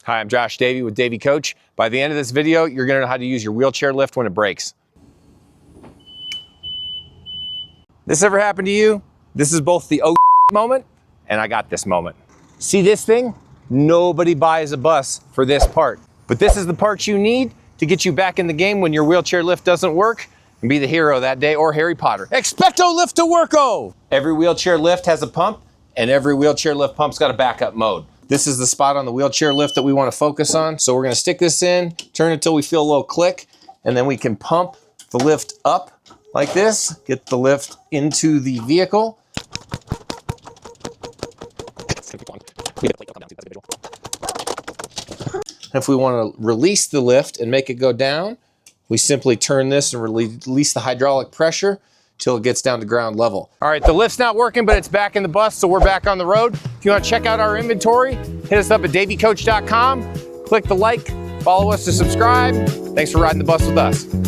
Hi, I'm Josh Davey with Davey Coach. By the end of this video, you're gonna know how to use your wheelchair lift when it breaks. This ever happened to you? This is both the moment and I got this moment. See this thing? Nobody buys a bus for this part. But this is the part you need to get you back in the game when your wheelchair lift doesn't work and be the hero that day, or Harry Potter. Expecto lift to worko! Every wheelchair lift has a pump, and every wheelchair lift pump's got a backup mode. This is the spot on the wheelchair lift that we want to focus on. So we're going to stick this in, turn it until we feel a little click, and then we can pump the lift up like this, get the lift into the vehicle. If we want to release the lift and make it go down, we simply turn this and release the hydraulic pressure till it gets down to ground level. All right, the lift's not working, but it's back in the bus, so we're back on the road. If you want to check out our inventory, hit us up at daveycoach.com. Click the like, follow us to subscribe. Thanks for riding the bus with us.